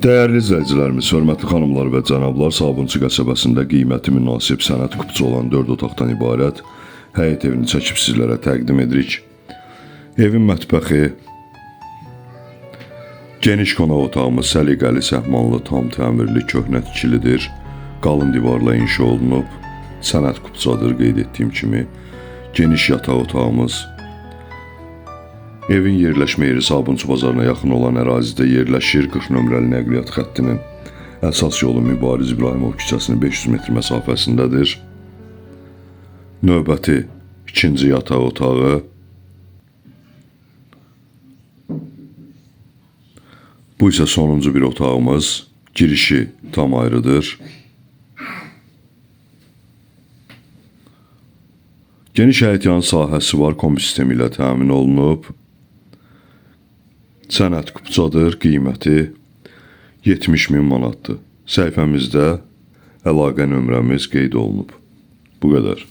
Değerli izləyicilərimiz, hörmətli xanımlar və cənablar, Sabunçu qəsəbəsində qiyməti münasib sənət kupçu olan 4 otaqdan ibarət həyət evini çəkib sizlərə təqdim edirik. Evin mətbəxi, geniş qonaq otağımız səliqəli, səhmanlı, tam təmirli, köhnə tikilidir. Qalın divarla inşa olunub, sənət kupçadır qeyd etdiyim kimi. Geniş yataq otağımız. Evin yerləşmə yeri Sabunçu bazarına yaxın olan ərazidə yerləşir. 40 nömrəli nəqliyyat xəttinin əsas yolu Mübariz İbrahimov küçəsinin 500 metr məsafəsindədir. Növbəti ikinci yataq otağı. Bu isə sonuncu bir otağımız. Girişi tam ayrıdır. Geniş həyətyan sahəsi var, kombi sistemi ilə təmin olunub. Sənət kupçadır, qiyməti 70.000 manatdır. Səhifəmizdə əlaqə nömrəmiz qeyd olunub. Bu qədər.